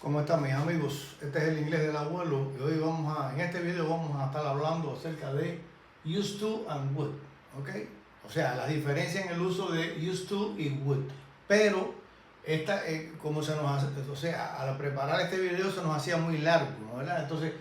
¿Cómo están mis amigos? Este es el inglés del abuelo y hoy en este video vamos a estar hablando acerca de used to and would, ¿ok? O sea, la diferencia en el uso de used to y would. Pero como se nos hace, o sea, al preparar este video se nos hacía muy largo, ¿no? ¿Verdad? Entonces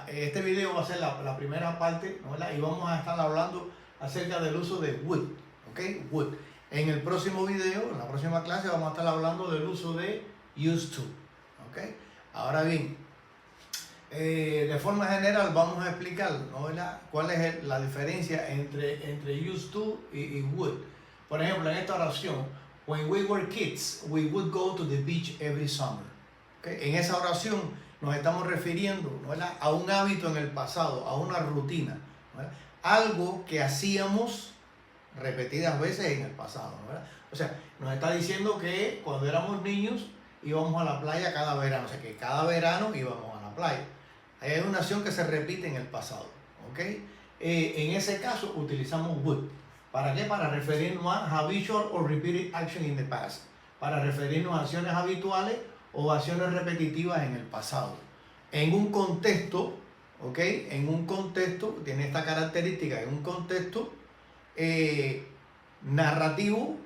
este video va a ser la primera parte, ¿no? ¿Verdad? Y vamos a estar hablando acerca del uso de would, ¿ok? Would. En el próximo video, en la próxima clase, vamos a estar hablando del uso de used to. ¿Ok? Ahora bien, de forma general vamos a explicar, ¿no? ¿Verdad? Cuál es la diferencia entre used to y would. Por ejemplo, en esta oración, when we were kids, we would go to the beach every summer. ¿Ok? En esa oración nos estamos refiriendo, ¿no? ¿Verdad? A un hábito en el pasado, a una rutina, ¿no? ¿Verdad? Algo que hacíamos repetidas veces en el pasado, ¿verdad? O sea, nos está diciendo que cuando éramos niños íbamos a la playa cada verano, o sea que cada verano íbamos a la playa. Hay una acción que se repite en el pasado, ¿ok? En ese caso utilizamos would. ¿Para qué? Para referirnos a habitual or repeated action in the past. Para referirnos a acciones habituales o acciones repetitivas en el pasado. En un contexto, ¿ok? En un contexto, tiene esta característica, en un contexto narrativo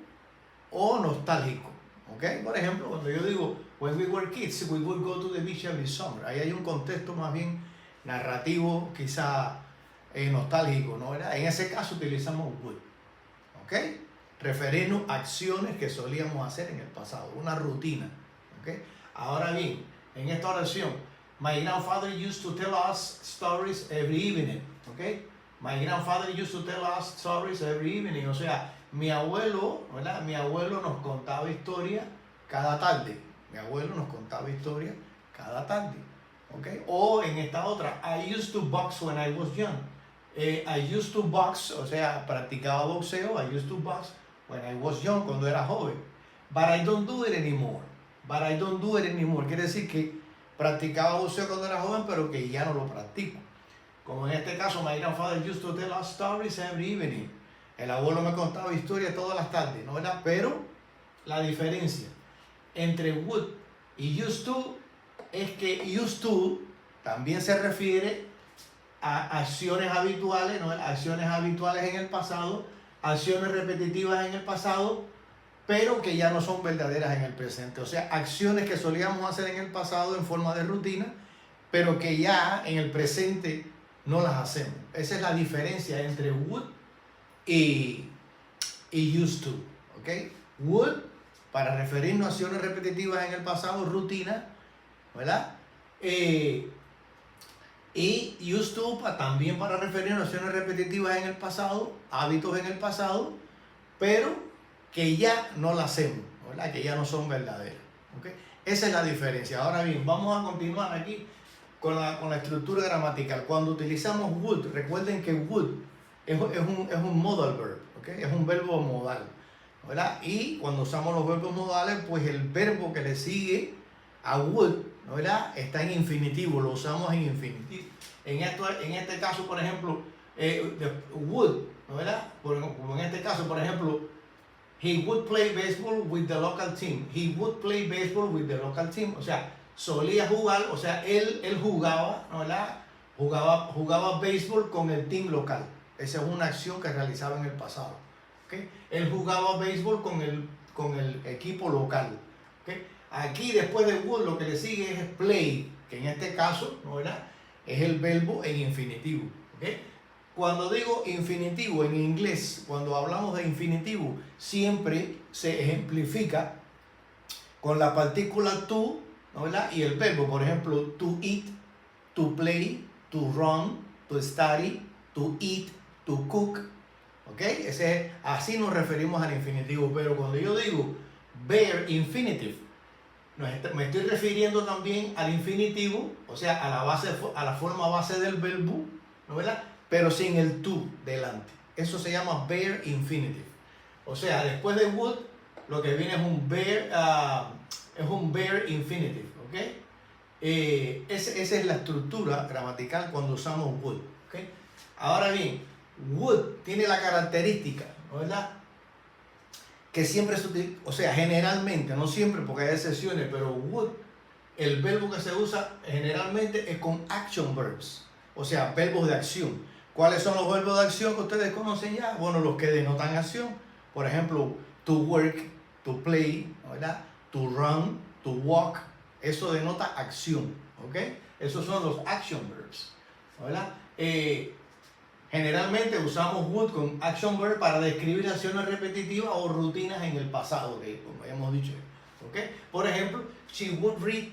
o nostálgico, ¿ok? Por ejemplo, cuando yo digo when we were kids we would go to the beach every summer, ahí hay un contexto más bien narrativo, quizá nostálgico, ¿no? ¿Verdad? En ese caso utilizamos would, ¿ok? Referirnos a acciones que solíamos hacer en el pasado, una rutina, ¿ok? Ahora bien, en esta oración, my grandfather used to tell us stories every evening, ¿ok? My grandfather used to tell us stories every evening. O sea, mi abuelo, ¿verdad? Mi abuelo nos contaba historias cada tarde. Mi abuelo nos contaba historias cada tarde. ¿Ok? O en esta otra, I used to box when I was young. I used to box, o sea, practicaba boxeo. I used to box when I was young, cuando era joven. But I don't do it anymore. But I don't do it anymore. Quiere decir que practicaba boxeo cuando era joven, pero que ya no lo practico. Como en este caso, my grandfather used to tell us stories every evening. El abuelo me contaba historias todas las tardes, ¿no? ¿Verdad? Pero la diferencia entre would y used to es que used to también se refiere a acciones habituales, ¿no? Acciones habituales en el pasado, acciones repetitivas en el pasado, pero que ya no son verdaderas en el presente. O sea, acciones que solíamos hacer en el pasado en forma de rutina, pero que ya en el presente no las hacemos. Esa es la diferencia entre would y used to, ¿ok? Would para referirnos a acciones repetitivas en el pasado, rutina, ¿verdad? Y used to también para referirnos a acciones repetitivas en el pasado, hábitos en el pasado, pero que ya no las hacemos, ¿verdad? Que ya no son verdaderas, ¿ok? Esa es la diferencia. Ahora bien, vamos a continuar aquí con la estructura gramatical. Cuando utilizamos would, recuerden que would es un modal verb, ¿okay? Es un verbo modal, ¿verdad? Y cuando usamos los verbos modales, pues el verbo que le sigue a would, ¿verdad? Está en infinitivo, lo usamos en infinitivo. En este caso, por ejemplo, would, ¿verdad? Como en este caso, por ejemplo, he would play baseball with the local team. He would play baseball with the local team. O sea, solía jugar, o sea, él jugaba, ¿verdad? Jugaba béisbol con el team local. Esa es una acción que realizaba en el pasado, ¿okay? Él jugaba béisbol con el equipo local, ¿okay? Aquí después de would lo que le sigue es play, que en este caso, ¿verdad? Es el verbo en infinitivo, ¿okay? Cuando digo infinitivo en inglés, cuando hablamos de infinitivo, siempre se ejemplifica con la partícula to, ¿no? ¿Verdad? Y el verbo, por ejemplo, to eat, to play, to run, to study, to eat, to cook, ¿ok? Así nos referimos al infinitivo, pero cuando yo digo bare infinitive, me estoy refiriendo también al infinitivo, o sea, a la forma base del verbo, ¿no? ¿Verdad? Pero sin el to delante. Eso se llama bare infinitive. O sea, después de would, lo que viene es un bare infinitive, ¿ok? Esa es la estructura gramatical cuando usamos would, ¿ok? Ahora bien, would tiene la característica, ¿verdad? que siempre se utiliza, o sea, generalmente, no siempre porque hay excepciones, pero would, el verbo que se usa generalmente es con action verbs, o sea, verbos de acción. ¿Cuáles son los verbos de acción que ustedes conocen ya? Bueno, los que denotan acción. Por ejemplo, to work, to play, ¿verdad? To run, to walk. Eso denota acción, ¿ok? Esos son los action verbs, ¿verdad? Generalmente usamos would con action verb para describir acciones repetitivas o rutinas en el pasado, que como hemos dicho, ¿ok? Por ejemplo, she would read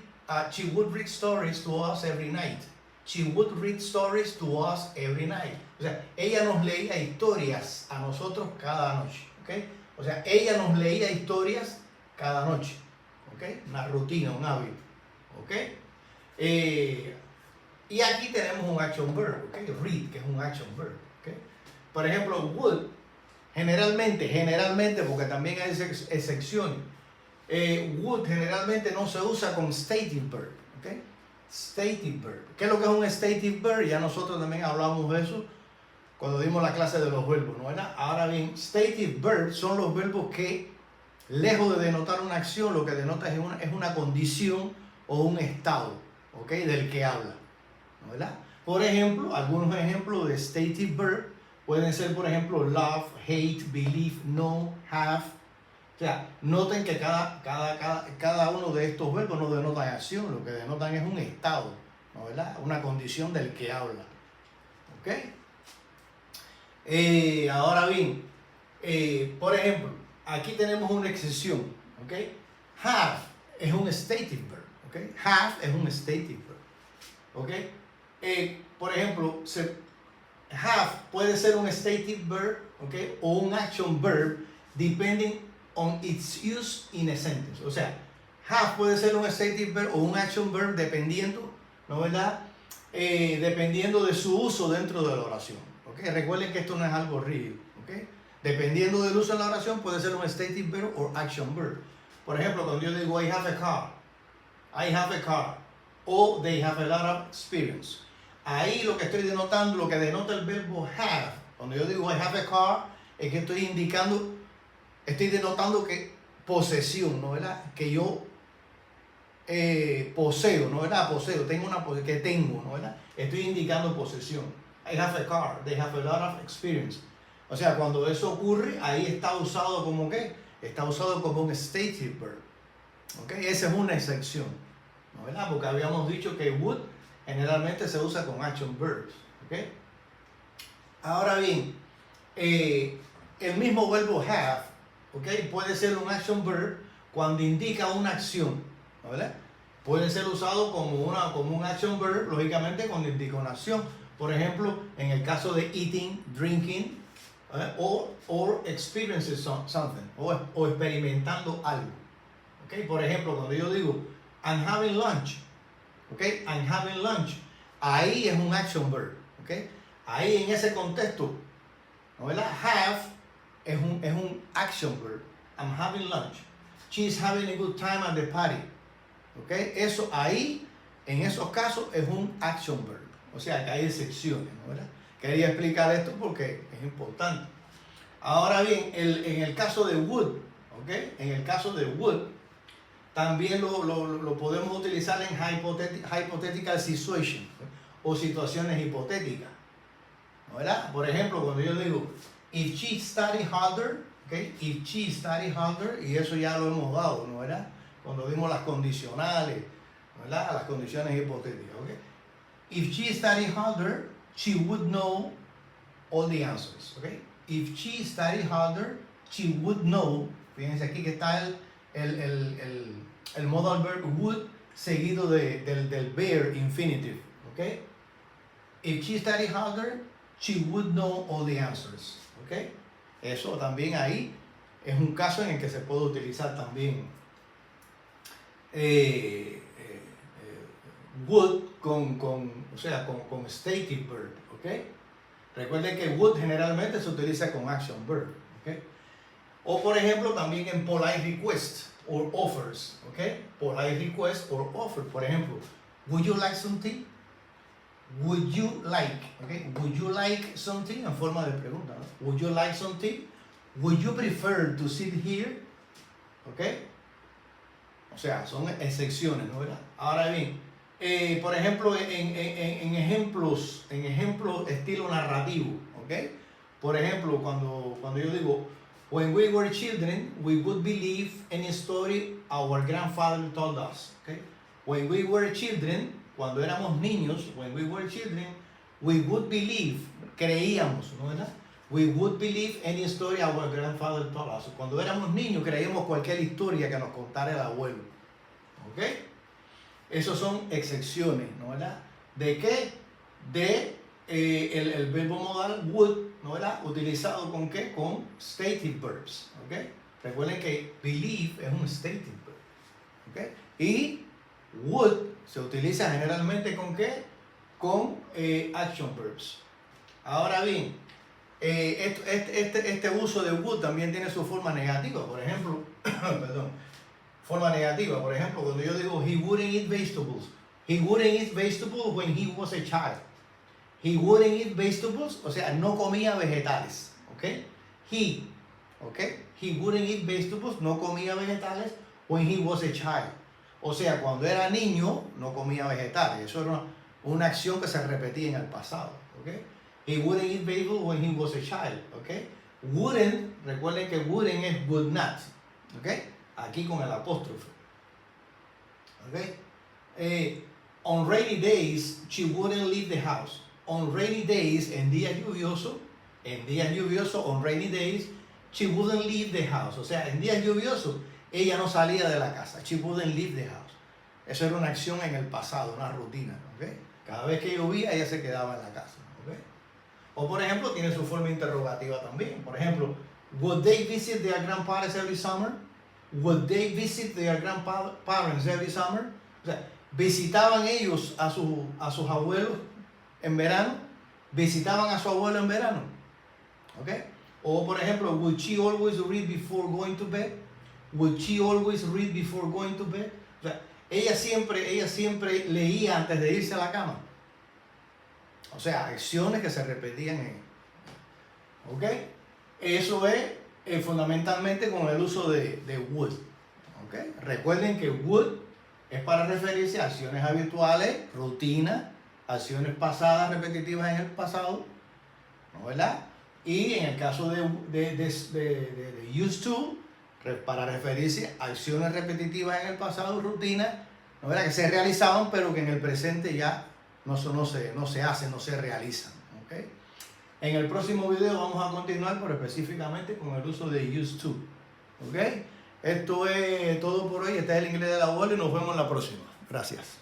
stories to us every night. She would read stories to us every night. O sea, ella nos leía historias a nosotros cada noche, ¿ok? O sea, ella nos leía historias cada noche, ¿ok? Una rutina, un hábito, ¿ok? Y aquí tenemos un action verb, ¿ok? Read, que es un action verb, ¿ok? Por ejemplo, would, generalmente, porque también hay excepciones, would generalmente no se usa con stative verb, ¿ok? Stative verb. ¿Qué es lo que es un stative verb? Ya nosotros también hablamos de eso cuando dimos la clase de los verbos, ¿no? ¿Verdad? Ahora bien, stative verbs son los verbos que, lejos de denotar una acción, lo que denota es una condición o un estado, ¿ok? Del que habla, ¿no? ¿Verdad? Por ejemplo, algunos ejemplos de stative verb pueden ser, por ejemplo, love, hate, believe, know, have. O sea, noten que cada uno de estos verbos no denotan acción, lo que denotan es un estado, ¿no? ¿Verdad? Una condición del que habla, ¿ok? Ahora bien, por ejemplo, aquí tenemos una excepción, ¿ok? Have es un stative verb, ¿ok? Have es un stative verb, ¿ok? Por ejemplo, have puede ser un stative verb, ¿ok? O un action verb, depending on its use in a sentence. O sea, have puede ser un stative verb o un action verb dependiendo, ¿no? ¿Verdad? Dependiendo de su uso dentro de la oración. ¿Okay? Recuerden que esto no es algo rígido. ¿Okay? Dependiendo del uso en la oración puede ser un stative verb o action verb. Por ejemplo, cuando yo digo I have a car, I have a car, o they have a lot of experience. Ahí lo que estoy denotando, lo que denota el verbo have, cuando yo digo I have a car, es que estoy denotando que posesión, ¿no? ¿Verdad? Que yo poseo, ¿no? ¿Verdad? Poseo, que tengo, ¿no? ¿Verdad? Estoy indicando posesión. I have a car, they have a lot of experience. O sea, cuando eso ocurre, ahí está usado como ¿qué? Está usado como un stative verb. ¿Ok? Esa es una excepción, ¿no? ¿Verdad? Porque habíamos dicho que would generalmente se usa con action verbs. ¿Ok? Ahora bien, el mismo verbo have, ¿ok? Puede ser un action verb cuando indica una acción, ¿no? ¿Verdad? Puede ser usado como un action verb, lógicamente, cuando indica una acción. Por ejemplo, en el caso de eating, drinking, or experiencing something, o experimentando algo. ¿Okay? Por ejemplo, cuando yo digo, I'm having lunch, ¿okay? I'm having lunch, ahí es un action verb, ¿okay? Ahí en ese contexto, ¿no? ¿Verdad? Have es un action verb. I'm having lunch. She's having a good time at the party. ¿Okay? Eso ahí, en esos casos, es un action verb. O sea, que hay excepciones, ¿no? ¿Verdad? Quería explicar esto porque es importante. Ahora bien, en el caso de would, ¿ok? En el caso de would, también lo podemos utilizar en hypothetical situation, ¿no? O situaciones hipotéticas, ¿no? ¿Verdad? Por ejemplo, cuando yo digo, if she study harder, ¿ok? If she study harder, y eso ya lo hemos dado, ¿no? ¿Verdad? Cuando dimos las condicionales, ¿verdad? Las condiciones hipotéticas, ¿ok? If she studied harder, she would know all the answers, ¿ok? If she studied harder, she would know. Fíjense aquí que está el modal verb would seguido del bare infinitive, ¿ok? If she studied harder, she would know all the answers, ¿ok? Eso también ahí es un caso en el que se puede utilizar también would con stative verb, ¿ok? Recuerden que would generalmente se utiliza con action verb, ¿ok? O por ejemplo también en polite request or offers, ¿ok? Polite request or offer, por ejemplo, would you like some tea? Would you like, ¿ok? Would you like some tea? En forma de pregunta, ¿no? Would you like some tea? Would you prefer to sit here? ¿Ok? O sea, son excepciones, ¿no verdad? Ahora bien, por ejemplo, en ejemplos estilo narrativo, ¿ok? Por ejemplo, cuando yo digo, when we were children, we would believe any story our grandfather told us, ¿ok? When we were children, cuando éramos niños, when we were children, we would believe, creíamos, ¿no verdad? We would believe any story our grandfather told us. Cuando éramos niños creíamos cualquier historia que nos contara el abuelo. ¿Ok? Esos son excepciones, ¿no verdad? ¿De qué? De el verbo modal would, ¿no verdad? Utilizado con qué? Con stative verbs. ¿Ok? Recuerden que believe es un stative verb. ¿Ok? Y would se utiliza generalmente con qué? Con action verbs. Ahora bien, este uso de would también tiene su forma negativa. Por ejemplo, perdón, forma negativa. Por ejemplo, cuando yo digo he wouldn't eat vegetables. He wouldn't eat vegetables when he was a child. He wouldn't eat vegetables, o sea, no comía vegetales. ¿Ok? ¿Ok? He wouldn't eat vegetables, no comía vegetales when he was a child. O sea, cuando era niño, no comía vegetales. Eso era una acción que se repetía en el pasado. ¿Ok? He wouldn't eat vegetables when he was a child, ¿ok? Wouldn't, recuerden que wouldn't es would not, ¿ok? Aquí con el apóstrofe, ¿ok? On rainy days, she wouldn't leave the house. On rainy days, en días lluviosos, on rainy days, she wouldn't leave the house. O sea, en días lluviosos, ella no salía de la casa. She wouldn't leave the house. Eso era una acción en el pasado, una rutina, ¿ok? Cada vez que llovía, ella se quedaba en la casa, ¿ok? O por ejemplo, tiene su forma interrogativa también. Por ejemplo, would they visit their grandparents every summer? Would they visit their grandparents every summer? O sea, visitaban ellos a sus abuelos en verano. Visitaban a su abuelo en verano. ¿Ok? O por ejemplo, would she always read before going to bed? Would she always read before going to bed? O sea, ella siempre leía antes de irse a la cama. O sea, acciones que se repetían en... ¿Ok? Eso es fundamentalmente con el uso de would. ¿Ok? Recuerden que would es para referirse a acciones habituales, rutina, acciones pasadas repetitivas en el pasado, ¿no verdad? Y en el caso de used to, para referirse a acciones repetitivas en el pasado, rutina, ¿no verdad? Que se realizaban pero que en el presente ya no se hacen, no se realizan. ¿Okay? En el próximo video vamos a continuar pero específicamente con el uso de used to. ¿Okay? Esto es todo por hoy. Este es el inglés del abuelo y nos vemos en la próxima. Gracias.